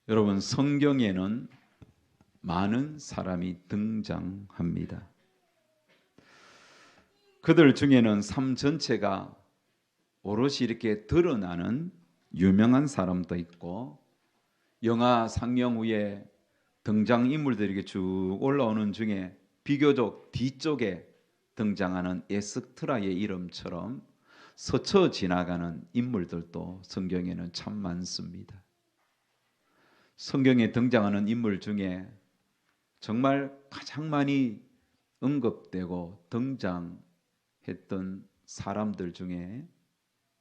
여러분, 성경에는 많은 사람이 등장합니다. 그들 중에는 삶 전체가 오롯이 이렇게 드러나는 유명한 사람도 있고, 영화 상영 후에 등장인물들이 이렇게 쭉 올라오는 중에 비교적 뒤쪽에 등장하는 에스트라의 이름처럼 스쳐 지나가는 인물들도 성경에는 참 많습니다. 성경에 등장하는 인물 중에 정말 가장 많이 언급되고 등장했던 사람들 중에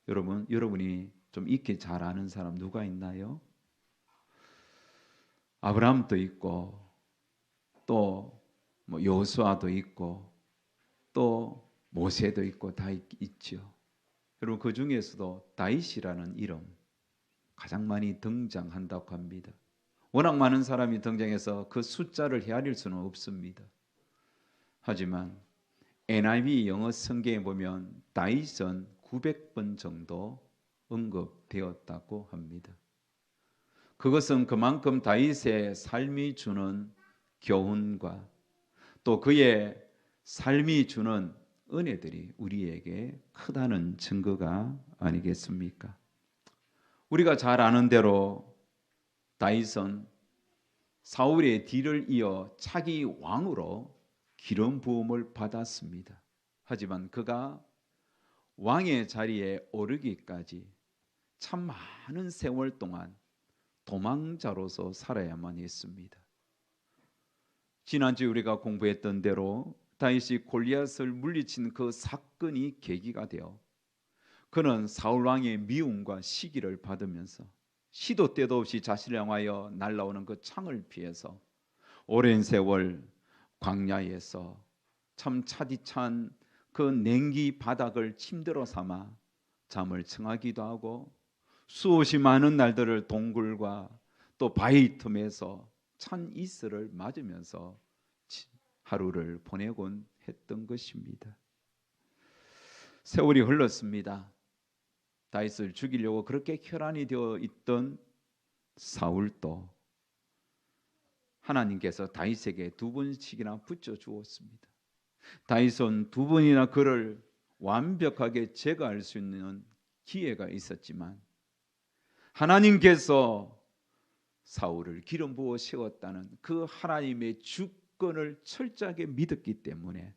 여러분이 좀 익히 잘 아는 사람 누가 있나요? 아브라함도 있고, 또 여호수아도 있고, 또 모세도 있고 다 있죠. 여러분, 그 중에서도 다윗이라는 이름 가장 많이 등장한다고 합니다. 워낙 많은 사람이 등장해서 그 숫자를 헤아릴 수는 없습니다. 하지만 NIV 영어 성경에 보면 다윗은 900번 정도 언급되었다고 합니다. 그것은 그만큼 다윗의 삶이 주는 교훈과 또 그의 삶이 주는 은혜들이 우리에게 크다는 증거가 아니겠습니까? 우리가 잘 아는 대로 다윗은 사울의 뒤를 이어 차기 왕으로 기름 부음을 받았습니다. 하지만 그가 왕의 자리에 오르기까지 참 많은 세월 동안 도망자로서 살아야만 했습니다. 지난주에 우리가 공부했던 대로 다윗이 골리앗을 물리친 그 사건이 계기가 되어 그는 사울 왕의 미움과 시기를 받으면서 시도 때도 없이 자신을 향하여 날아오는 그 창을 피해서 오랜 세월 광야에서 참 차디찬 그 냉기 바닥을 침대로 삼아 잠을 청하기도 하고, 수없이 많은 날들을 동굴과 또 바위 틈에서 찬 이슬을 맞으면서 하루를 보내곤 했던 것입니다. 세월이 흘렀습니다. 다윗을 죽이려고 그렇게 혈안이 되어 있던 사울도 하나님께서 다윗에게 2번씩이나 붙여 주었습니다. 다윗은 2번이나 그를 완벽하게 제거할 수 있는 기회가 있었지만 하나님께서 사울을 기름 부어 세웠다는 그 하나님의 주권을 철저하게 믿었기 때문에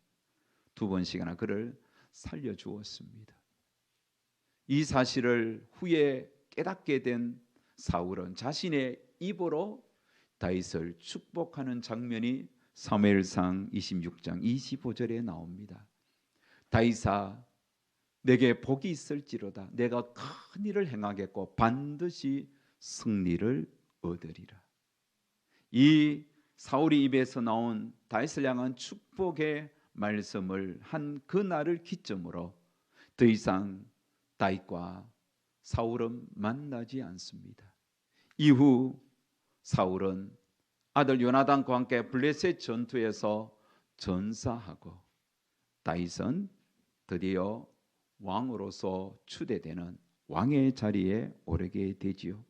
2번씩이나 그를 살려주었습니다. 이 사실을 후에 깨닫게 된 사울은 자신의 입으로 다윗을 축복하는 장면이 사무엘상 26장 25절에 나옵니다. 다윗아, 내게 복이 있을지로다. 내가 큰 일을 행하겠고 반드시 승리를 얻으리라. 이 사울의 입에서 나온 다윗을 향한 축복의 말씀을 한 그날을 기점으로 더 이상 다윗과 사울은 만나지 않습니다. 이후 사울은 아들 요나단과 함께 블레셋 전투에서 전사하고 다윗은 드디어 왕으로서 추대되는 왕의 자리에 오르게 되지요.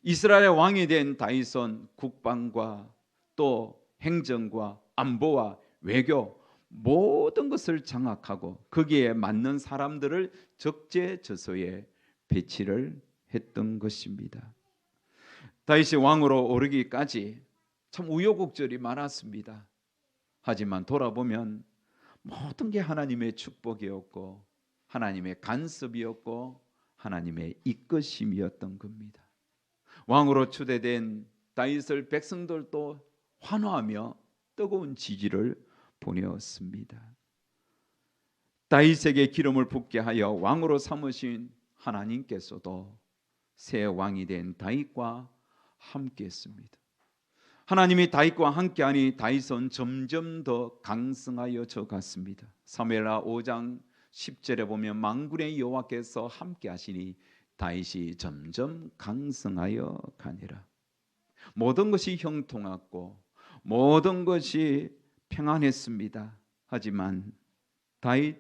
이스라엘의 왕이 된 다윗은 국방과 또 행정과 안보와 외교 모든 것을 장악하고 거기에 맞는 사람들을 적재적소에 배치를 했던 것입니다. 다윗이 왕으로 오르기까지 참 우여곡절이 많았습니다. 하지만 돌아보면 모든 게 하나님의 축복이었고 하나님의 간섭이었고 하나님의 이끄심이었던 겁니다. 왕으로 추대된 다윗을 백성들도 환호하며 뜨거운 지지를 보내었습니다. 다윗에게 기름을 붓게 하여 왕으로 삼으신 하나님께서도 새 왕이 된 다윗과 함께했습니다. 하나님이 다윗과 함께하니 다윗은 점점 더 강성하여져 갔습니다. 사무엘하 5장 10절에 보면 만군의 여호와께서 함께하시니 다윗이 점점 강성하여 가니라. 모든 것이 형통하고 모든 것이 평안했습니다. 하지만 다윗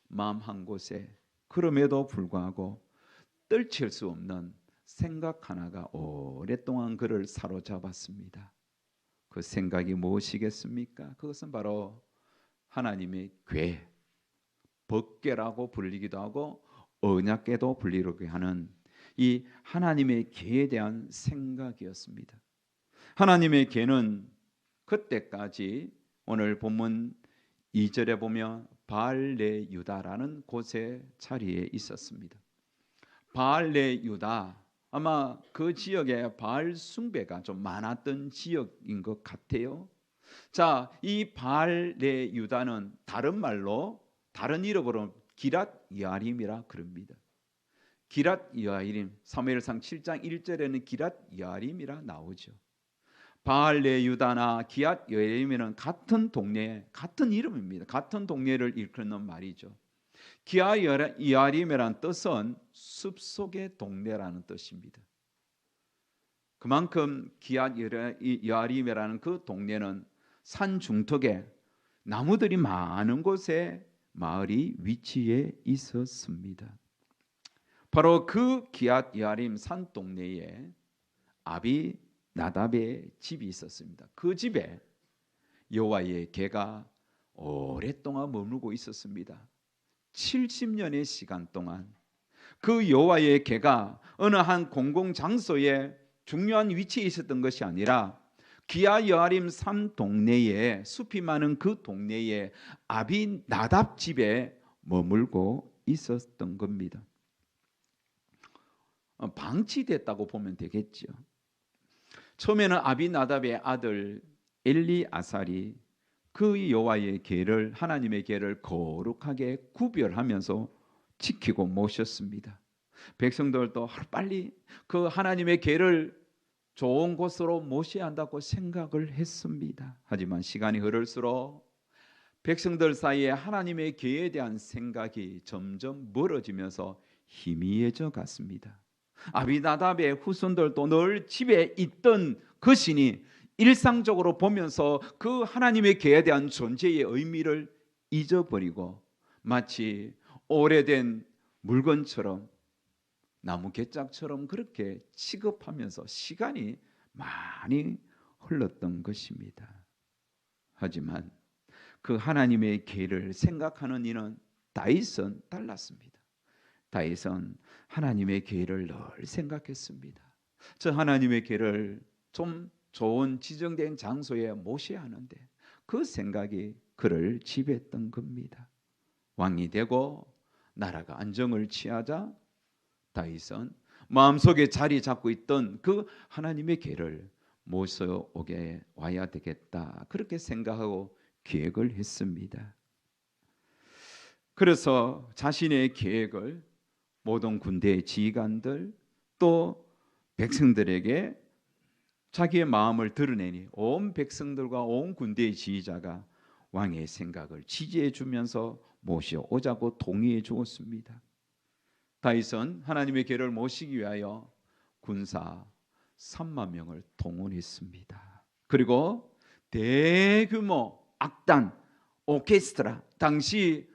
마음 한 곳에 그럼에도 불구하고 떨칠 수 없는 생각 하나가 오랫동안 그를 사로잡았습니다. 그 생각이 무엇이겠습니까? 그것은 바로 하나님의 궤, 법궤라고 불리기도 하고 언약궤도 불리게 하는 이 하나님의 궤에 대한 생각이었습니다. 하나님의 궤는 그때까지 오늘 본문 2절에 보면 바알레 유다라는 곳의 자리에 있었습니다. 바알레 유다, 아마 그 지역에 바알 숭배가 좀 많았던 지역인 것 같아요. 자, 이 바알레 유다는 다른 말로, 다른 이름으로 기랏 여아림이라 그럽니다. 기랏 여아림, 사무엘상 7장 1절에는 기랏 여아림이라 나오죠. 바알레 유다나 기앗 여아림이는 같은 동네, 같은 이름입니다. 같은 동네를 일컫는 말이죠. 기앗 여아림이라는 뜻은 숲속의 동네라는 뜻입니다. 그만큼 기앗 여아림이라는 그 동네는 산 중턱에 나무들이 많은 곳에 마을이 위치해 있었습니다. 바로 그 기앗 여아림 산 동네에 아비 나답의 집이 있었습니다. 그 집에 여호와의 궤가 오랫동안 머물고 있었습니다. 70년의 시간 동안 그 여호와의 궤가 어느 한 공공장소에 중요한 위치에 있었던 것이 아니라 기앗 여아림 산 동네에, 숲이 많은 그 동네에 아비 나답 집에 머물고 있었던 겁니다. 방치됐다고 보면 되겠죠. 처음에는 아비나답의 아들 엘리아살이 그 여호와의 궤를, 하나님의 궤를 거룩하게 구별하면서 지키고 모셨습니다. 백성들도 빨리 그 하나님의 궤를 좋은 곳으로 모셔야 한다고 생각을 했습니다. 하지만 시간이 흐를수록 백성들 사이에 하나님의 궤에 대한 생각이 점점 멀어지면서 희미해져 갔습니다. 아비나답의 후손들도 늘 집에 있던 그 신이 일상적으로 보면서 그 하나님의 궤에 대한 존재의 의미를 잊어버리고 마치 오래된 물건처럼, 나무 갯짝처럼 그렇게 취급하면서 시간이 많이 흘렀던 것입니다. 하지만 그 하나님의 궤를 생각하는 이는 다윗은 달랐습니다. 다윗은 하나님의 궤를 늘 생각했습니다. 저 하나님의 궤를 좀 좋은 지정된 장소에 모셔야 하는데 그 생각이 그를 지배했던 겁니다. 왕이 되고 나라가 안정을 취하자 다윗은 마음속에 자리 잡고 있던 그 하나님의 궤를 모셔오게 와야 되겠다, 그렇게 생각하고 계획을 했습니다. 그래서 자신의 계획을 모든 군대의 지휘관들 또 백성들에게 자기의 마음을 드러내니 온 백성들과 온 군대의 지휘자가 왕의 생각을 지지해 주면서 모셔오자고 동의해 주었습니다. 다윗은 하나님의 궤를 모시기 위하여 군사 3만 명을 동원했습니다. 그리고 대규모 악단, 오케스트라, 당시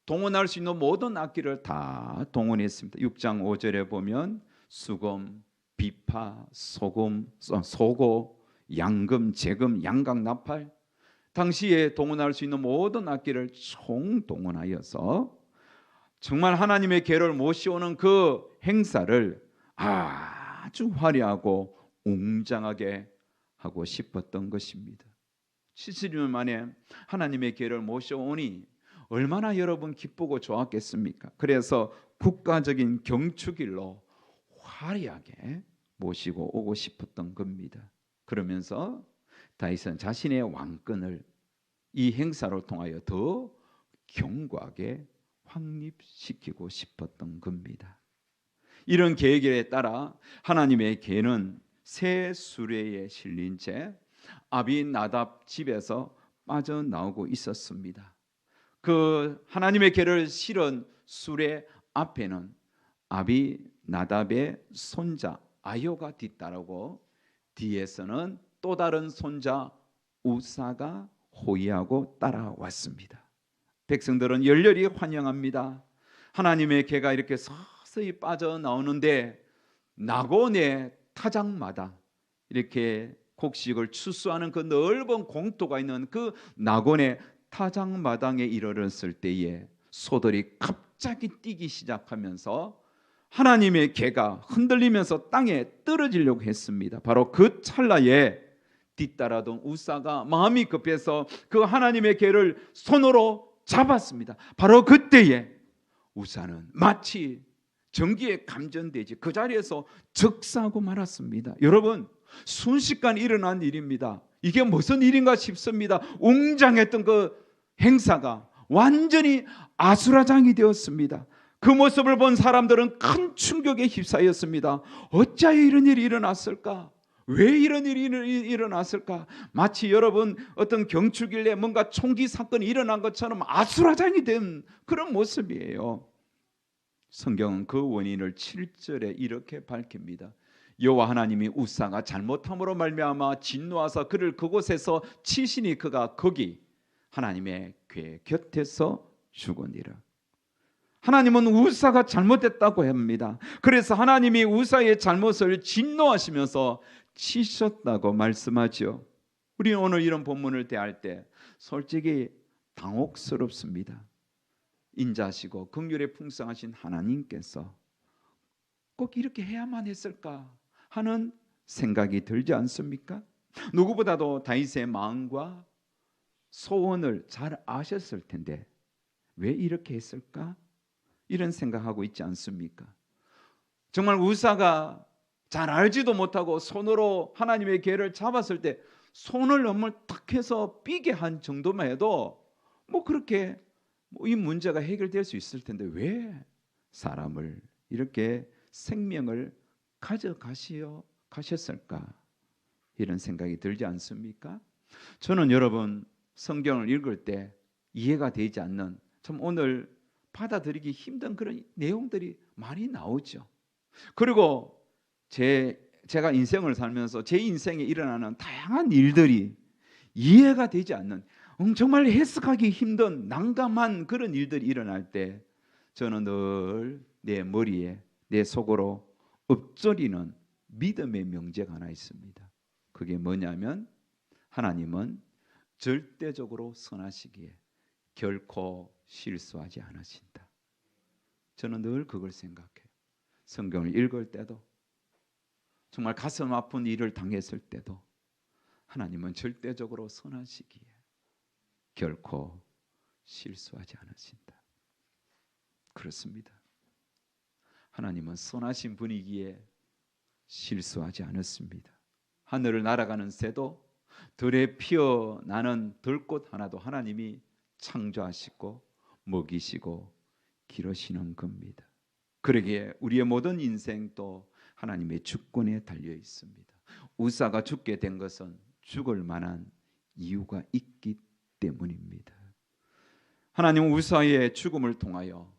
동원할 수 있는 모든 악기를 다 동원했습니다. 6장 5절에 보면 수금, 비파, 소고, 양금, 재금, 양각, 나팔, 당시에 동원할 수 있는 모든 악기를 총동원하여서 정말 하나님의 궤를 모셔오는 그 행사를 아주 화려하고 웅장하게 하고 싶었던 것입니다. 70년 만에 하나님의 궤를 모셔오니 얼마나 여러분 기쁘고 좋았겠습니까? 그래서 국가적인 경축일로 화려하게 모시고 오고 싶었던 겁니다. 그러면서 다윗은 자신의 왕권을 이 행사를 통하여 더 견고하게 확립시키고 싶었던 겁니다. 이런 계획에 따라 하나님의 궤는 새 수레에 실린 채 아비나답 집에서 빠져나오고 있었습니다. 그 하나님의 궤를 실은 수레 앞에는 아비나답의 손자 아요가 뒤따르고 뒤에서는 또 다른 손자 우사가 호위하고 따라왔습니다. 백성들은 열렬히 환영합니다. 하나님의 궤가 이렇게 서서히 빠져나오는데 나곤의 타작마당, 이렇게 곡식을 추수하는 그 넓은 공터가 있는 그 나곤의 타작마당에 이르렀을 때에 소들이 갑자기 뛰기 시작하면서 하나님의 개가 흔들리면서 땅에 떨어지려고 했습니다. 바로 그 찰나에 뒤따라던 우사가 마음이 급해서 그 하나님의 개를 손으로 잡았습니다. 바로 그때에 우사는 마치 전기에 감전되지 그 자리에서 적사하고 말았습니다. 여러분, 순식간 일어난 일입니다. 이게 무슨 일인가 싶습니다. 웅장했던 그 행사가 완전히 아수라장이 되었습니다. 그 모습을 본 사람들은 큰 충격에 휩싸였습니다. 어찌하여 이런 일이 일어났을까? 왜 이런 일이 일어났을까? 마치 여러분 어떤 경축일에 뭔가 총기 사건이 일어난 것처럼 아수라장이 된 그런 모습이에요. 성경은 그 원인을 7절에 이렇게 밝힙니다. 여호와 하나님이 우사가 잘못함으로 말미암아 진노하사 그를 그곳에서 치시니 그가 거기 하나님의 궤 곁에서 죽으니라. 하나님은 우사가 잘못했다고 합니다. 그래서 하나님이 우사의 잘못을 진노하시면서 치셨다고 말씀하죠. 우리는 오늘 이런 본문을 대할 때 솔직히 당혹스럽습니다. 인자하시고 긍휼에 풍성하신 하나님께서 꼭 이렇게 해야만 했을까 하는 생각이 들지 않습니까? 누구보다도 다윗의 마음과 소원을 잘 아셨을 텐데 왜 이렇게 했을까? 이런 생각하고 있지 않습니까? 정말 우사가 잘 알지도 못하고 손으로 하나님의 궤를 잡았을 때 손을 너무 딱 해서 삐게 한 정도만 해도 뭐 그렇게 이 문제가 해결될 수 있을 텐데 왜 사람을 이렇게 생명을 가져가셨을까? 이런 생각이 들지 않습니까? 저는 여러분 성경을 읽을 때 이해가 되지 않는, 참 오늘 받아들이기 힘든 그런 내용들이 많이 나오죠. 그리고 제가 인생을 살면서 제 인생에 일어나는 다양한 일들이 이해가 되지 않는, 정말 해석하기 힘든 난감한 그런 일들이 일어날 때 저는 늘 내 머리에, 내 속으로 읊조리는 믿음의 명제가 하나 있습니다. 그게 뭐냐면 하나님은 절대적으로 선하시기에 결코 실수하지 않으신다. 저는 늘 그걸 생각해요. 성경을 읽을 때도, 정말 가슴 아픈 일을 당했을 때도 하나님은 절대적으로 선하시기에 결코 실수하지 않으신다. 그렇습니다. 하나님은 선하신 분이기에 실수하지 않았습니다. 하늘을 날아가는 새도 들에 피어나는 들꽃 하나도 하나님이 창조하시고 먹이시고 기르시는 겁니다. 그러기에 우리의 모든 인생도 하나님의 주권에 달려 있습니다. 우사가 죽게 된 것은 죽을 만한 이유가 있기 때문입니다. 하나님은 우사의 죽음을 통하여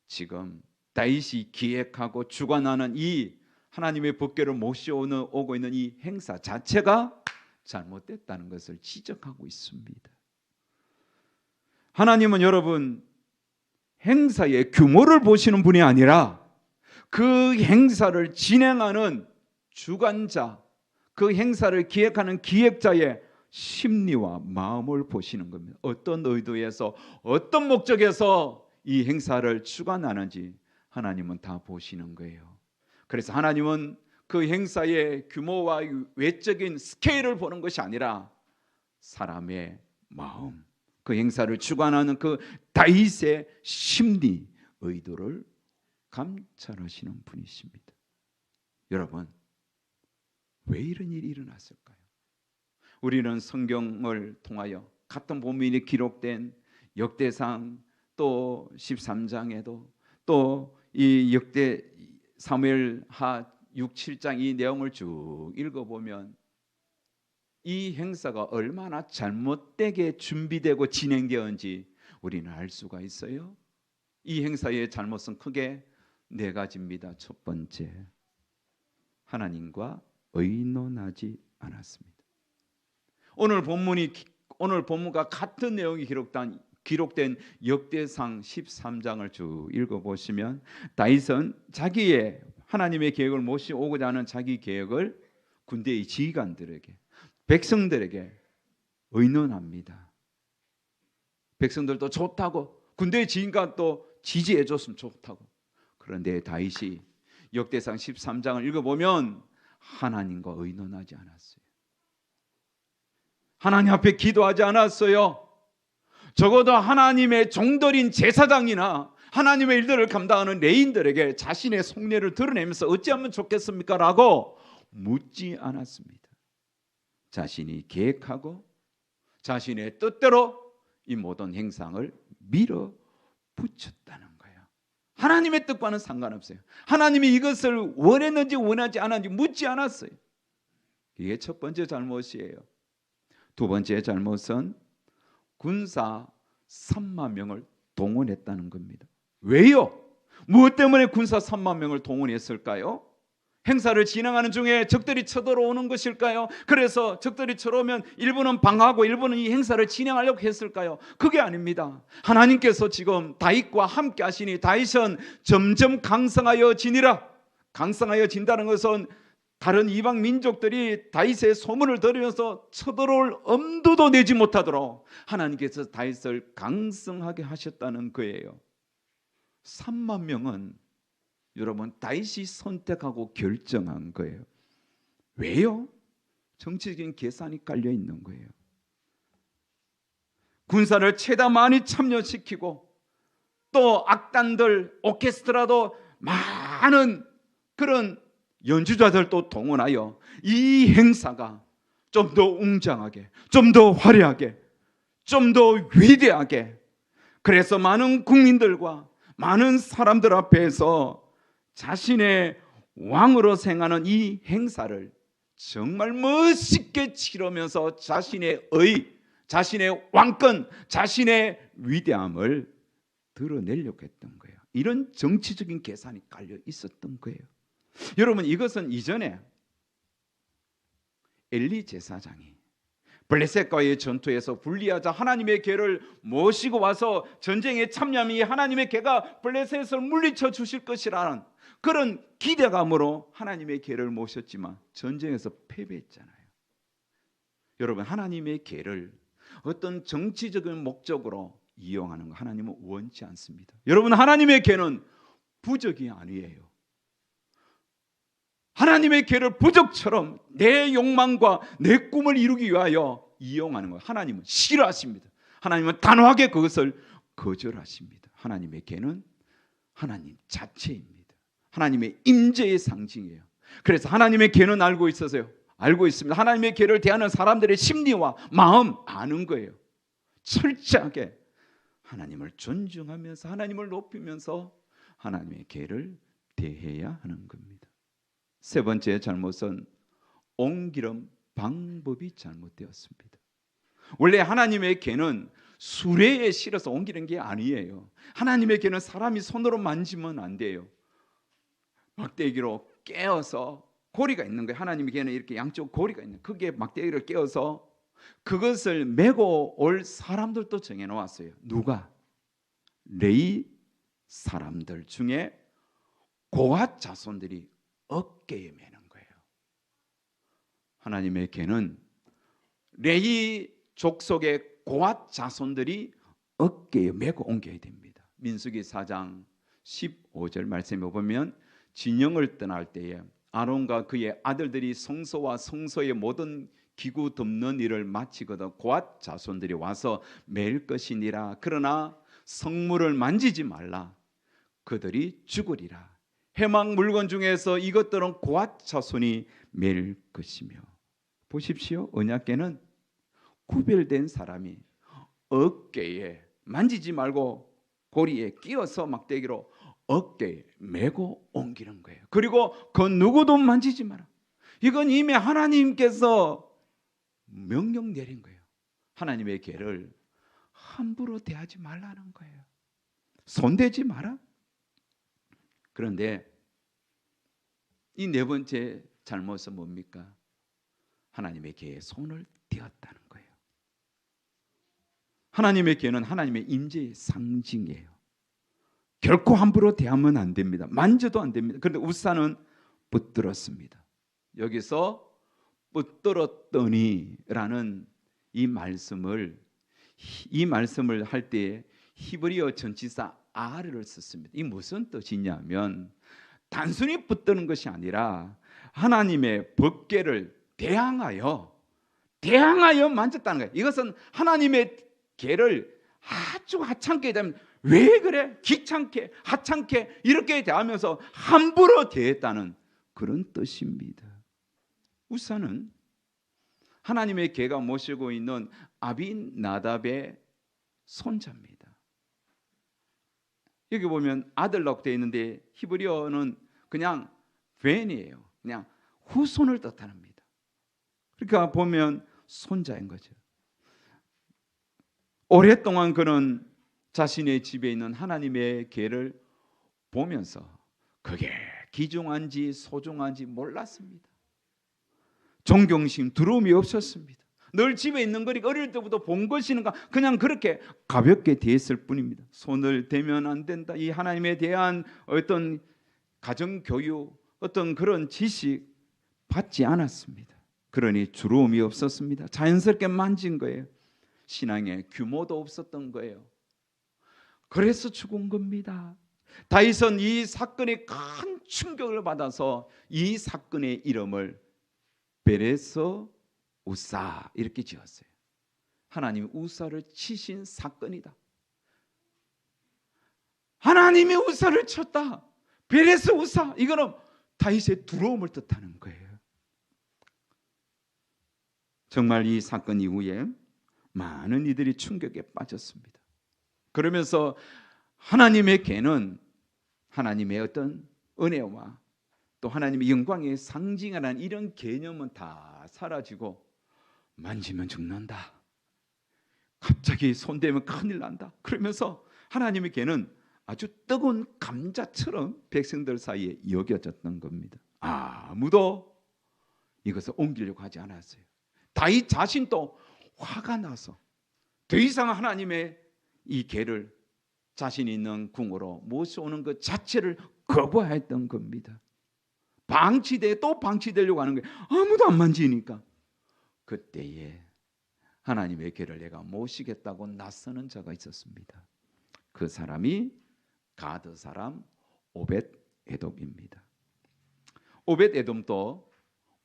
지금 다윗이 기획하고 주관하는 이 하나님의 법궤를 모셔오고 있는 이 행사 자체가 잘못됐다는 것을 지적하고 있습니다. 하나님은 여러분 행사의 규모를 보시는 분이 아니라 그 행사를 진행하는 주관자, 그 행사를 기획하는 기획자의 심리와 마음을 보시는 겁니다. 어떤 의도에서 어떤 목적에서 이 행사를 주관하는지 하나님은 다 보시는 거예요. 그래서 하나님은 그 행사의 규모와 외적인 스케일을 보는 것이 아니라 사람의 마음, 그 행사를 주관하는 그 다윗의 심리, 의도를 감찰하시는 분이십니다. 여러분, 왜 이런 일이 일어났을까요? 우리는 성경을 통하여 같은 본문이 기록된 역대상 또 13장에도 또 이 역대 사무엘하 6, 7장 이 내용을 쭉 읽어보면 이 행사가 얼마나 잘못되게 준비되고 진행되었는지 우리는 알 수가 있어요. 이 행사의 잘못은 크게 네 가지입니다. 첫 번째, 하나님과 의논하지 않았습니다. 오늘 본문과 같은 내용이 기록된 역대상 13장을 쭉 읽어보시면 다윗은 하나님의 계획을 모셔오고자 하는 자기 계획을 군대의 지휘관들에게, 백성들에게 의논합니다. 백성들도 좋다고, 군대의 지휘관도 지지해 줬으면 좋다고. 그런데 다윗이 역대상 13장을 읽어보면 하나님과 의논하지 않았어요. 하나님 앞에 기도하지 않았어요. 적어도 하나님의 종들인 제사장이나 하나님의 일들을 감당하는 레인들에게 자신의 속내를 드러내면서 어찌하면 좋겠습니까? 라고 묻지 않았습니다. 자신이 계획하고 자신의 뜻대로 이 모든 행상을 밀어붙였다는 거예요. 하나님의 뜻과는 상관없어요. 하나님이 이것을 원했는지 원하지 않았는지 묻지 않았어요. 이게 첫 번째 잘못이에요. 두 번째 잘못은 군사 3만 명을 동원했다는 겁니다. 왜요? 무엇 때문에 군사 3만 명을 동원했을까요? 행사를 진행하는 중에 적들이 쳐들어오는 것일까요? 그래서 적들이 쳐들어오면 일부는 방어하고 일부는 이 행사를 진행하려고 했을까요? 그게 아닙니다. 하나님께서 지금 다윗과 함께 하시니 다윗은 점점 강성하여 지니라. 강성하여 진다는 것은 다른 이방 민족들이 다윗의 소문을 들으면서 쳐들어올 엄두도 내지 못하도록 하나님께서 다윗을 강성하게 하셨다는 거예요. 3만 명은 여러분 다윗이 선택하고 결정한 거예요. 왜요? 정치적인 계산이 깔려 있는 거예요. 군사를 최다 많이 참여시키고 또 악단들, 오케스트라도 많은 그런 연주자들도 동원하여 이 행사가 좀 더 웅장하게, 좀 더 화려하게, 좀 더 위대하게, 그래서 많은 국민들과 많은 사람들 앞에서 자신의 왕으로 생하는 이 행사를 정말 멋있게 치르면서 자신의 자신의 왕권, 자신의 위대함을 드러내려고 했던 거예요. 이런 정치적인 계산이 깔려 있었던 거예요. 여러분, 이것은 이전에 엘리 제사장이 블레셋과의 전투에서 불리하자 하나님의 궤를 모시고 와서 전쟁에 참여함이 하나님의 궤가 블레셋을 물리쳐 주실 것이라는 그런 기대감으로 하나님의 궤를 모셨지만 전쟁에서 패배했잖아요. 여러분, 하나님의 궤를 어떤 정치적인 목적으로 이용하는 거 하나님은 원치 않습니다. 여러분, 하나님의 궤는 부적이 아니에요. 하나님의 궤를 부적처럼 내 욕망과 내 꿈을 이루기 위하여 이용하는 거 하나님은 싫어하십니다. 하나님은 단호하게 그것을 거절하십니다. 하나님의 궤는 하나님 자체입니다. 하나님의 임재의 상징이에요. 그래서 하나님의 궤는 알고 있어서요. 알고 있습니다. 하나님의 궤를 대하는 사람들의 심리와 마음 아는 거예요. 철저하게 하나님을 존중하면서 하나님을 높이면서 하나님의 궤를 대해야 하는 겁니다. 세 번째 잘못은 옮기는 방법이 잘못되었습니다. 원래 하나님의 궤는 수레에 실어서 옮기는 게 아니에요. 하나님의 궤는 사람이 손으로 만지면 안 돼요. 막대기로 깨어서 고리가 있는 거예요. 하나님의 궤는 이렇게 양쪽 고리가 있는, 크게 막대기를 깨어서 그것을 메고 올 사람들도 정해놓았어요. 누가? 레위 사람들 중에 고핫 자손들이 어깨에 매는 거예요. 하나님의 궤는 레위 족속의 고핫 자손들이 어깨에 메고 옮겨야 됩니다. 민수기 4장 15절 말씀에 보면 진영을 떠날 때에 아론과 그의 아들들이 성소와 성소의 모든 기구 덮는 일을 마치거든 고핫 자손들이 와서 맬 것이니라. 그러나 성물을 만지지 말라. 그들이 죽으리라. 해막 물건 중에서 이것들은 고핫 자손이 맬 것이며. 보십시오. 언약궤는 구별된 사람이 어깨에 만지지 말고 고리에 끼워서 막대기로 어깨에 메고 옮기는 거예요. 그리고 그 누구도 만지지 마라. 이건 이미 하나님께서 명령 내린 거예요. 하나님의 궤를 함부로 대하지 말라는 거예요. 손대지 마라. 그런데 이 네 번째 잘못은 뭡니까? 하나님의 궤에 손을 대었다는 거예요. 하나님의 궤는 하나님의 임재의 상징이에요. 결코 함부로 대하면 안 됩니다. 만져도 안 됩니다. 그런데 우사는 붙들었습니다. 여기서 붙들었더니라는 이 말씀을 할 때 히브리어 전치사 아르를 썼습니다. 이 무슨 뜻이냐면 단순히 붙드는 것이 아니라 하나님의 법궤를 대항하여 만졌다는 거예요. 이것은 하나님의 궤를 아주 하찮게 대하면, 왜 그래? 귀찮게 하찮게 이렇게 대하면서 함부로 대했다는 그런 뜻입니다. 우사는 하나님의 궤가 모시고 있는 아비나답의 손자입니다. 여기 보면 아들라고 되어 있는데 히브리어는 그냥 벤이에요. 그냥 후손을 뜻합니다. 그러니까 보면 손자인 거죠. 오랫동안 그는 자신의 집에 있는 하나님의 궤를 보면서 그게 귀중한지 소중한지 몰랐습니다. 존경심, 두려움이 없었습니다. 늘 집에 있는 거니까 어릴 때부터 본 것이니까 그냥 그렇게 가볍게 대했을 뿐입니다. 손을 대면 안 된다. 이 하나님에 대한 어떤 가정교육, 어떤 그런 지식 받지 않았습니다. 그러니 두려움이 없었습니다. 자연스럽게 만진 거예요. 신앙의 규모도 없었던 거예요. 그래서 죽은 겁니다. 다윗은 이 사건에 큰 충격을 받아서 이 사건의 이름을 베레스 우사 이렇게 지었어요. 하나님이 우사를 치신 사건이다. 하나님이 우사를 쳤다. 베레스 우사. 이거는 다윗의 두려움을 뜻하는 거예요. 정말 이 사건 이후에 많은 이들이 충격에 빠졌습니다. 그러면서 하나님의 궤는 하나님의 어떤 은혜와 또 하나님의 영광의 상징이라는 이런 개념은 다 사라지고, 만지면 죽는다, 갑자기 손대면 큰일 난다, 그러면서 하나님의 궤는 아주 뜨거운 감자처럼 백성들 사이에 여겨졌던 겁니다. 아무도 이것을 옮기려고 하지 않았어요. 다윗 자신도 화가 나서 더 이상 하나님의 이 궤를 자신이 있는 궁으로 모셔오는 것 자체를 거부했던 겁니다. 또 방치되려고 하는 거예요. 아무도 안 만지니까. 그때에 하나님의 궤를 내가 모시겠다고 나서는 자가 있었습니다. 그 사람이 가드 사람 오벳 에돔입니다. 오벳 에돔도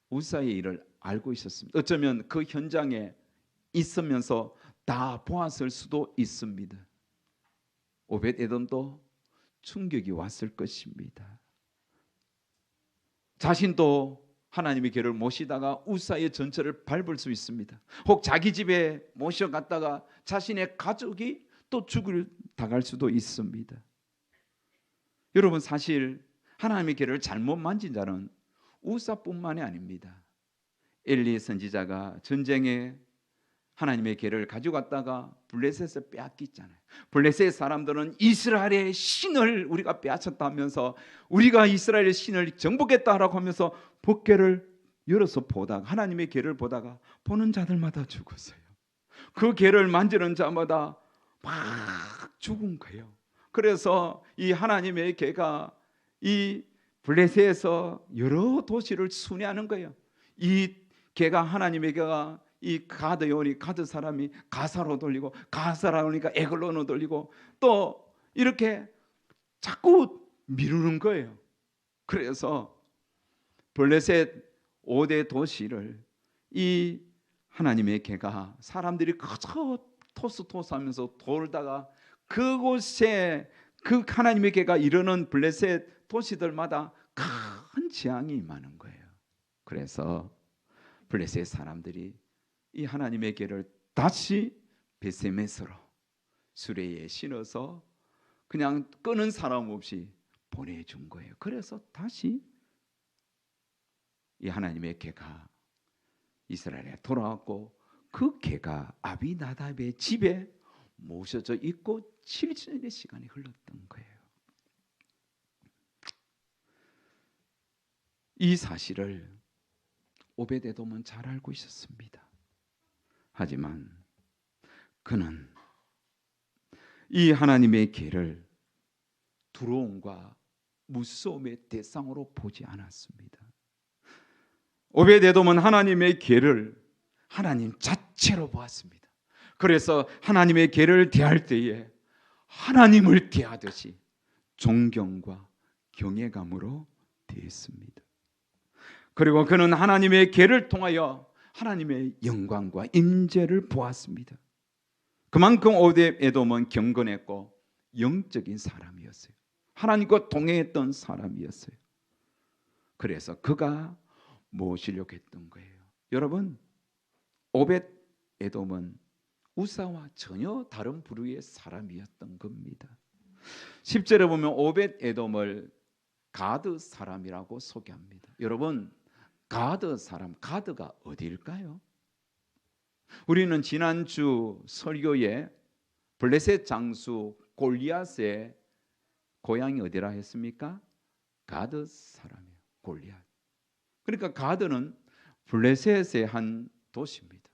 우사의 일을 알고 있었습니다. 어쩌면 그 현장에 있으면서 다 보았을 수도 있습니다. 오벳 에돔도 충격이 왔을 것입니다. 자신도 하나님의 궤를 모시다가 우사의 전철을 밟을 수 있습니다. 혹 자기 집에 모셔갔다가 자신의 가족이 또 죽을 당할 수도 있습니다. 여러분, 사실 하나님의 궤를 잘못 만진 자는 우사뿐만이 아닙니다. 엘리 선지자가 전쟁에 하나님의 궤를 가져갔다가 블레셋에서 빼앗겼잖아요. 블레셋 사람들은 이스라엘의 신을 우리가 빼앗았다면서 우리가 이스라엘의 신을 정복했다라고 하면서 법궤를 열어서 보다가 하나님의 궤를 보다가 보는 자들마다 죽었어요. 그 궤를 만지는 자마다 막 죽은 거예요. 그래서 이 하나님의 궤가 이 블레셋에서 여러 도시를 순회하는 거예요. 이 궤가 하나님의 궤가 이 가드에 오니 가드 사람이 가사로 돌리고 가사로 오니까 에글론으로 돌리고 또 이렇게 자꾸 미루는 거예요. 그래서 블레셋 5대 도시를 이 하나님의 궤가 사람들이 그저 토스토스하면서 돌다가 그곳에 그 하나님의 궤가 이르는 블레셋 도시들마다 큰 재앙이 임하는 거예요. 그래서 블레셋 사람들이 이 하나님의 궤를 다시 베세메스로 수레에 실어서 그냥 끄는 사람 없이 보내준 거예요. 그래서 다시 이 하나님의 궤가 이스라엘에 돌아왔고 그 궤가 아비나답의 집에 모셔져 있고 7년의 시간이 흘렀던 거예요. 이 사실을 오벳에돔은 잘 알고 있었습니다. 하지만 그는 이 하나님의 궤를 두려움과 무서움의 대상으로 보지 않았습니다. 오벳에돔은 하나님의 계를 하나님 자체로 보았습니다. 그래서 하나님의 계를 대할 때에 하나님을 대하듯이 존경과 경외감으로 대했습니다. 그리고 그는 하나님의 계를 통하여 하나님의 영광과 임재를 보았습니다. 그만큼 오벳에돔은 경건했고 영적인 사람이었어요. 하나님과 동행했던 사람이었어요. 그래서 그가 모시려고 했던 거예요. 여러분, 오벳에돔은 우사와 전혀 다른 부류의 사람이었던 겁니다. 10절에 보면 오벳에돔을 가드 사람이라고 소개합니다. 여러분, 가드 사람, 가드가 어디일까요? 우리는 지난주 설교에 블레셋 장수 골리앗의 고향이 어디라 했습니까? 가드 사람이에요. 골리앗. 그러니까 가드는 블레셋의 한 도시입니다.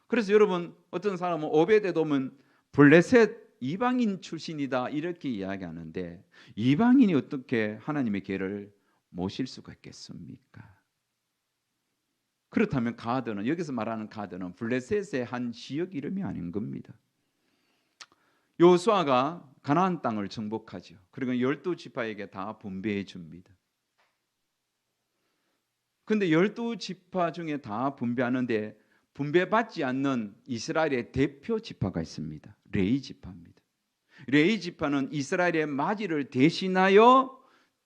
그래서 여러분, 어떤 사람은 오벳에돔은 블레셋 이방인 출신이다 이렇게 이야기하는데, 이방인이 어떻게 하나님의 계를 모실 수가 있겠습니까? 그렇다면 가드는, 여기서 말하는 가드는 블레셋의 한 지역 이름이 아닌 겁니다. 여호수아가 가나안 땅을 정복하죠. 그리고 12지파에게 다 분배해 줍니다. 근데 12지파 중에 다 분배하는데 분배받지 않는 이스라엘의 대표 지파가 있습니다. 레위 지파입니다. 레위 지파는 이스라엘의 마지를 대신하여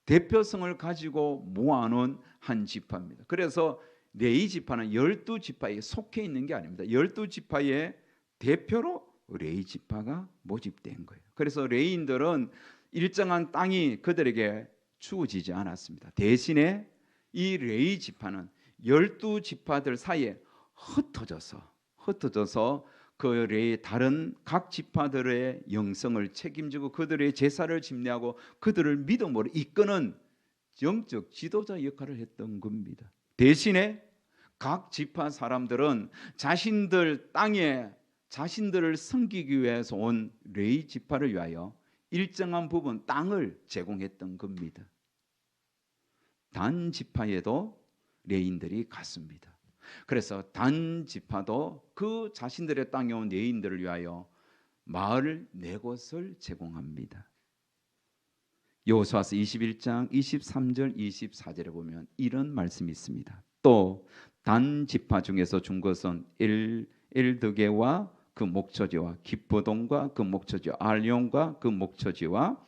대표성을 가지고 모아놓은 한 지파입니다. 그래서 레위 지파는 12지파에 속해 있는 게 아닙니다. 12지파의 대표로 레위 지파가 모집된 거예요. 그래서 레위인들은 일정한 땅이 그들에게 주어지지 않았습니다. 대신에 이 레위 지파는 12지파들 사이에 흩어져서 그 레위 다른 각 지파들의 영성을 책임지고 그들의 제사를 집례하고 그들을 믿음으로 이끄는 영적 지도자 역할을 했던 겁니다. 대신에 각 지파 사람들은 자신들 땅에 자신들을 섬기기 위해서 온 레위 지파를 위하여 일정한 부분 땅을 제공했던 겁니다. 단 지파에도 레위인들이 갔습니다. 그래서 단 지파도 그 자신들의 땅에 온 레위인들을 위하여 마을 4곳을 제공합니다. 여호수아서 21장 23절 24절에 보면 이런 말씀이 있습니다. 또 단 지파 중에서 준 것은 엘드게와 그 목초지와 기쁘돈과 그 목초지, 알용과 그 목초지와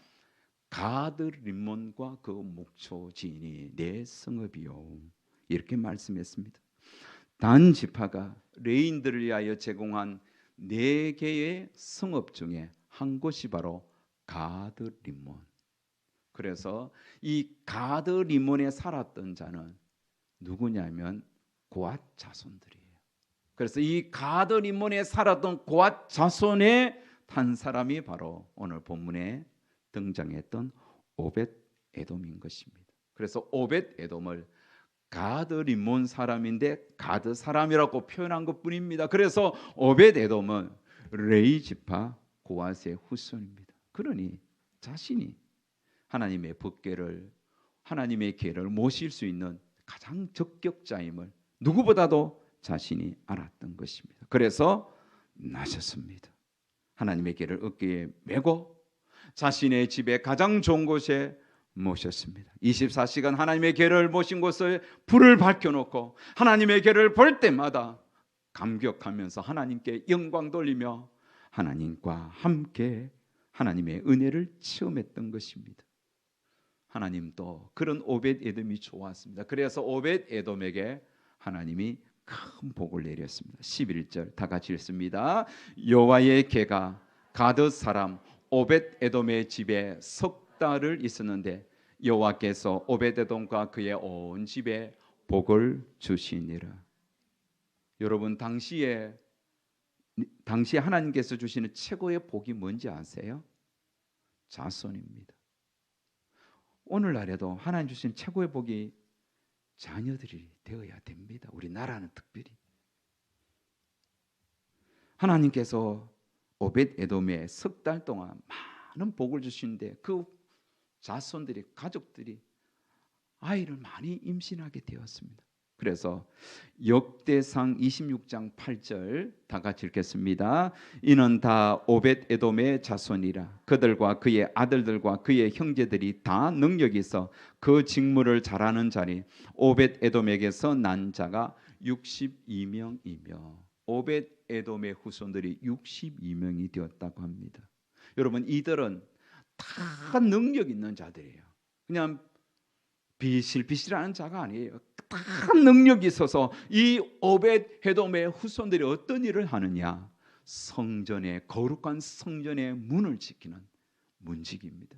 가드 림몬과 그 목초지니 내 성읍이요, 이렇게 말씀했습니다. 단 지파가 레위인들을 위하여 제공한 4개의 성읍 중에 한 곳이 바로 가드 림몬. 그래서 이 가드 림몬에 살았던 자는 누구냐면 고앗 자손들이에요. 그래서 이 가드 림몬에 살았던 고앗 자손의 한 사람이 바로 오늘 본문에 등장했던 오벳에돔인 것입니다. 그래서 오벳에돔을 가드 림몬 사람인데 가드 사람이라고 표현한 것뿐입니다. 그래서 오벳에돔은 레위 지파 고앗의 후손입니다. 그러니 자신이 하나님의 법궤를, 하나님의 계를 모실 수 있는 가장 적격자임을 누구보다도 자신이 알았던 것입니다. 그래서 나셨습니다. 하나님의 계를 어깨에 메고 자신의 집에 가장 좋은 곳에 모셨습니다. 24시간 하나님의 계를 모신 곳을 불을 밝혀놓고 하나님의 계를 볼 때마다 감격하면서 하나님께 영광 돌리며 하나님과 함께 하나님의 은혜를 체험했던 것입니다. 하나님도 그런 오벳에돔이 좋았습니다. 그래서 오벳에돔에게 하나님이 큰 복을 내렸습니다. 11절 다 같이 읽습니다. 여호와의 계가 가드 사람 오벳에돔의 집에 석 달을 있었는데 여호와께서 오벳에돔과 그의 온 집에 복을 주시니라. 여러분, 당시에 하나님께서 주시는 최고의 복이 뭔지 아세요? 자손입니다. 오늘날에도 하나님 주신 최고의 복이 자녀들이 되어야 됩니다. 우리나라는 특별히 하나님께서 오벳에돔에 석 달 동안 많은 복을 주시는데 그 자손들이, 가족들이 아이를 많이 임신하게 되었습니다. 그래서 역대상 26장 8절 다 같이 읽겠습니다. 이는 다 오벳 에돔의 자손이라. 그들과 그의 아들들과 그의 형제들이 다 능력이 있어 그 직무를 잘하는 자니 오벳 에돔에게서 난 자가 62명이며 오벳 에돔의 후손들이 62명이 되었다고 합니다. 여러분, 이들은 다 능력 있는 자들이에요. 그냥 비실비실하는 자가 아니에요. 다 능력이 있어서 이 오벳 에돔의 후손들이 어떤 일을 하느냐, 성전의, 거룩한 성전의 문을 지키는 문지기입니다.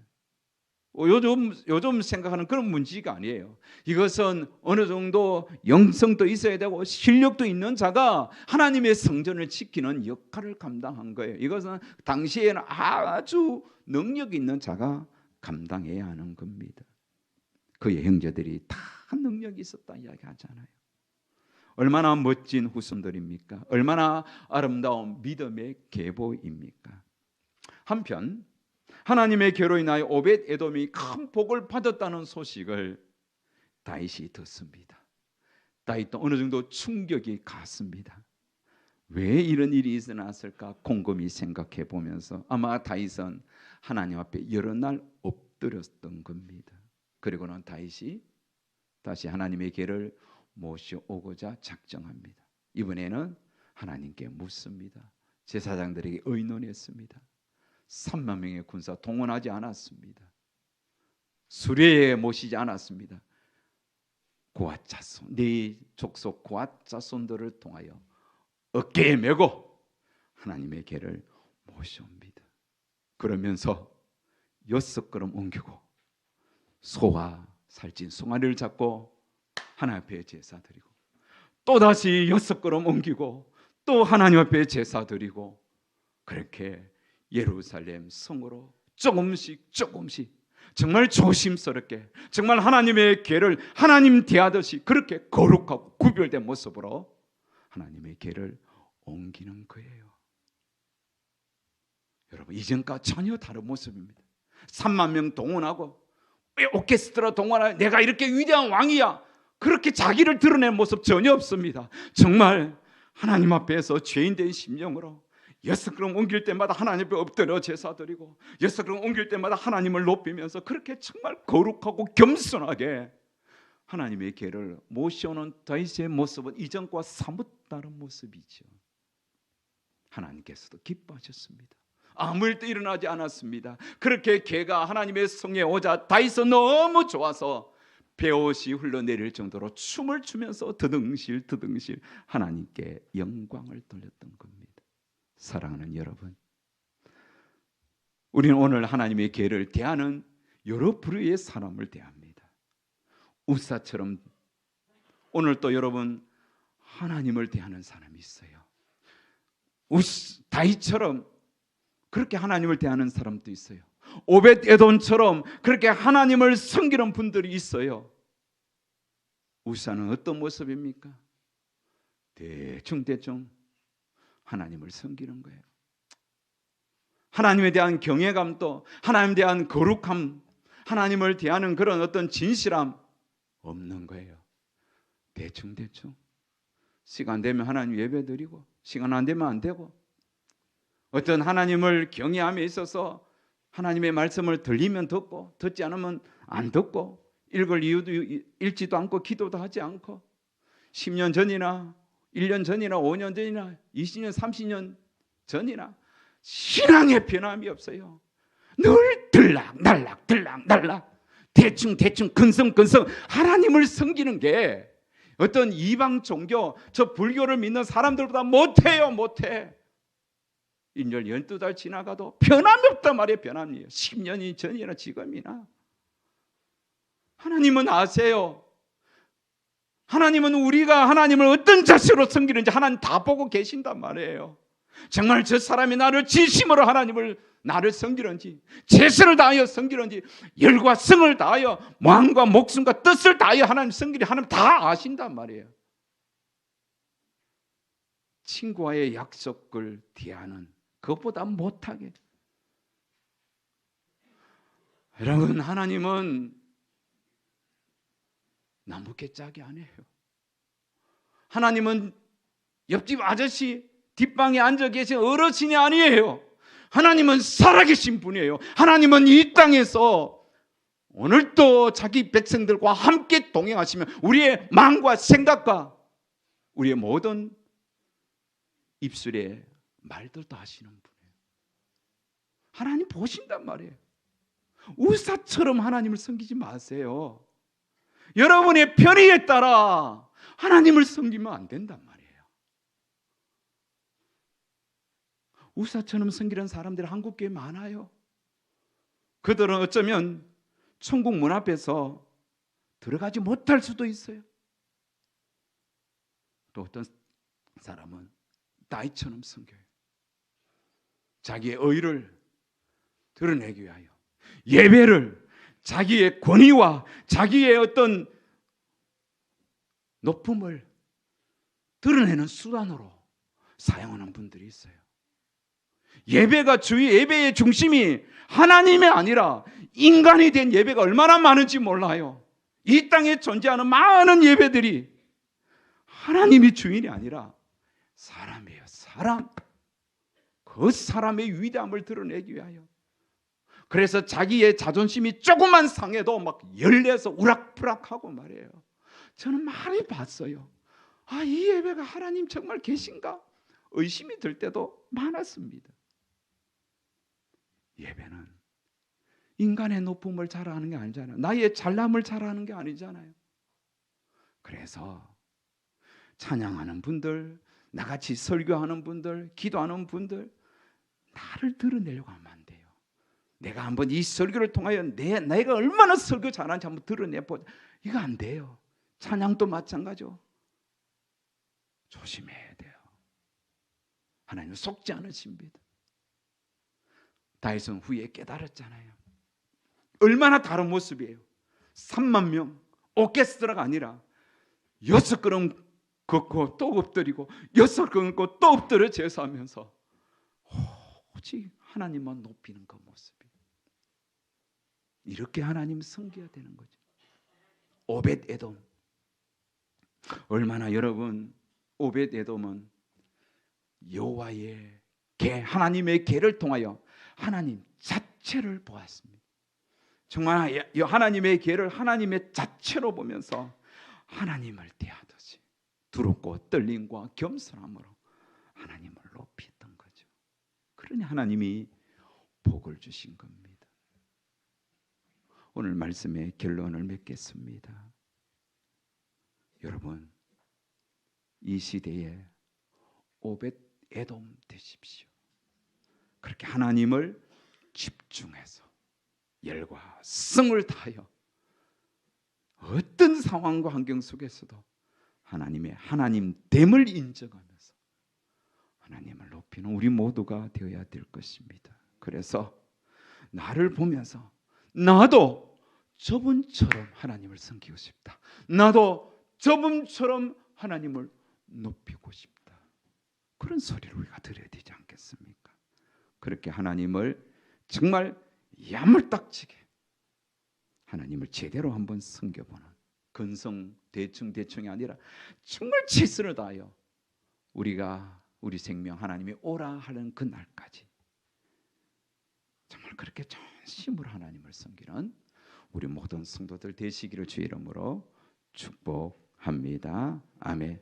요즘 생각하는 그런 문지기가 아니에요. 이것은 어느 정도 영성도 있어야 되고 실력도 있는 자가 하나님의 성전을 지키는 역할을 감당한 거예요. 이것은 당시에는 아주 능력 있는 자가 감당해야 하는 겁니다. 그의 형제들이 다 능력이 있었다 이야기하잖아요. 얼마나 멋진 후손들입니까? 얼마나 아름다운 믿음의 계보입니까? 한편 하나님의 계로 인하여 오벳 에돔이 큰 복을 받았다는 소식을 다윗이 듣습니다. 다윗도 어느 정도 충격이 갔습니다. 왜 이런 일이 일어났을까 곰곰이 생각해 보면서 아마 다윗은 하나님 앞에 여러 날 엎드렸던 겁니다. 그리고는 다윗이 다시 하나님의 궤를 모셔오고자 작정합니다. 이번에는 하나님께 묻습니다. 제사장들에게 의논했습니다. 3만 명의 군사 동원하지 않았습니다. 수레에 모시지 않았습니다. 고앗 자손, 네 족속 고앗 자손들을 통하여 어깨에 메고 하나님의 궤를 모셔옵니다. 그러면서 6걸음 옮기고 소와 살찐 송아리를 잡고 하나님 앞에 제사 드리고 또다시 6걸음 옮기고 또 하나님 앞에 제사 드리고 그렇게 예루살렘 성으로 조금씩 정말 조심스럽게 정말 하나님의 궤를 하나님 대하듯이 그렇게 거룩하고 구별된 모습으로 하나님의 궤를 옮기는 거예요. 여러분, 이전과 전혀 다른 모습입니다. 3만 명 동원하고 오케스트라 동원하고 내가 이렇게 위대한 왕이야 그렇게 자기를 드러낸 모습 전혀 없습니다. 정말 하나님 앞에서 죄인된 심령으로 6걸음 옮길 때마다 하나님 앞에 엎드려 제사드리고 6걸음 옮길 때마다 하나님을 높이면서 그렇게 정말 거룩하고 겸손하게 하나님의 궤를 모셔오는 다윗의 모습은 이전과 사뭇 다른 모습이죠. 하나님께서도 기뻐하셨습니다. 아무 일도 일어나지 않았습니다. 그렇게 궤가 하나님의 성에 오자 다윗은 너무 좋아서 배옷이 흘러내릴 정도로 춤을 추면서 드등실 하나님께 영광을 돌렸던 겁니다. 사랑하는 여러분, 우리는 오늘 하나님의 궤를 대하는 여러 부류의 사람을 대합니다. 우사처럼 오늘 또 여러분 하나님을 대하는 사람이 있어요. 다윗처럼 그렇게 하나님을 대하는 사람도 있어요. 오벳 에돔처럼 그렇게 하나님을 섬기는 분들이 있어요. 우사는 어떤 모습입니까? 대충 하나님을 섬기는 거예요. 하나님에 대한 경외감도 하나님에 대한 거룩함, 하나님을 대하는 그런 어떤 진실함 없는 거예요. 대충 시간 되면 하나님 예배 드리고 시간 안 되면 안 되고 어떤 하나님을 경외함에 있어서 하나님의 말씀을 들리면 듣고 듣지 않으면 안 듣고 읽을 이유도 읽지도 않고 기도도 하지 않고 10년 전이나 1년 전이나 5년 전이나 20년 30년 전이나 신앙의 변함이 없어요. 늘 들락날락 대충 근성근성 하나님을 섬기는 게 어떤 이방 종교 저 불교를 믿는 사람들보다 못해. 1년 12달 지나가도 변함이 없단 말이에요. 변함이에요. 10년이 전이나 지금이나. 하나님은 아세요. 하나님은 우리가 하나님을 어떤 자세로 섬기는지 하나님 다 보고 계신단 말이에요. 정말 저 사람이 나를 진심으로 나를 섬기는지 최선을 다하여 섬기는지 열과 성을 다하여 마음과 목숨과 뜻을 다하여 하나님 섬기는지 하나님 다 아신단 말이에요. 친구와의 약속을 대하는 그것보다 못하게 여러분, 하나님은 나무깨 짝이 아니에요. 하나님은 옆집 아저씨 뒷방에 앉아 계신 어르신이 아니에요. 하나님은 살아계신 분이에요. 하나님은 이 땅에서 오늘도 자기 백성들과 함께 동행하시며 우리의 마음과 생각과 우리의 모든 입술에 말들도 하시는 분이에요. 하나님 보신단 말이에요. 우사처럼 하나님을 섬기지 마세요. 여러분의 편의에 따라 하나님을 섬기면 안 된단 말이에요. 우사처럼 섬기는 사람들이 한국교회에 많아요. 그들은 어쩌면 천국 문 앞에서 들어가지 못할 수도 있어요. 또 어떤 사람은 나이처럼 섬겨요. 자기의 의를 드러내기 위하여 예배를 자기의 권위와 자기의 어떤 높음을 드러내는 수단으로 사용하는 분들이 있어요. 예배의 중심이 하나님이 아니라 인간이 된 예배가 얼마나 많은지 몰라요. 이 땅에 존재하는 많은 예배들이 하나님이 주인이 아니라 사람이에요. 사람. 그 사람의 위대함을 드러내기 위하여. 그래서 자기의 자존심이 조금만 상해도 막 열내서 우락부락하고 말이에요. 저는 많이 봤어요. 이 예배가 하나님 정말 계신가? 의심이 들 때도 많았습니다. 예배는 인간의 높음을 자랑하는 게 아니잖아요. 나의 잘남을 자랑하는 게 아니잖아요. 그래서 찬양하는 분들, 나같이 설교하는 분들, 기도하는 분들, 나를 드러내려고 하면 안 돼요. 내가 한번 이 설교를 통하여 내가 얼마나 설교 잘하는지 한번 드러내보자. 이거 안 돼요. 찬양도 마찬가지죠. 조심해야 돼요. 하나님은 속지 않으십니다. 다윗은 후에 깨달았잖아요. 얼마나 다른 모습이에요. 3만 명 오케스트라가 아니라 6걸음 걷고 또 엎드리고 6걸음 걷고 또 엎드려 제사하면서 오직 하나님만 높이는 그 모습이. 이렇게 하나님 섬겨야 되는 거죠. 오벳 에돔. 얼마나 여러분, 오벳 에돔은 여호와의 계, 하나님의 계를 통하여 하나님 자체를 보았습니다. 정말 하나님의 계를 하나님의 자체로 보면서 하나님을 대하듯이 두렵고 떨림과 겸손함으로 하나님을 높였던 거죠. 그러니 하나님이 복을 주신 겁니다. 오늘 말씀의 결론을 맺겠습니다. 여러분, 이 시대에 오벳 에돔 되십시오. 그렇게 하나님을 집중해서 열과 성을 다하여 어떤 상황과 환경 속에서도 하나님의 하나님됨을 인정하면서 하나님을 높이는 우리 모두가 되어야 될 것입니다. 그래서 나를 보면서 나도 저분처럼 하나님을 섬기고 싶다. 나도 저분처럼 하나님을 높이고 싶다. 그런 소리를 우리가 들어야 되지 않겠습니까? 그렇게 하나님을 정말 야물딱지게 하나님을 제대로 한번 섬겨보는, 근성 대충이 아니라 정말 최선을 다하여 우리 생명 하나님이 오라 하는 그 날까지 정말 그렇게 전심으로 하나님을 섬기는 우리 모든 성도들 되시기를 주의 이름으로 축복합니다. 아멘.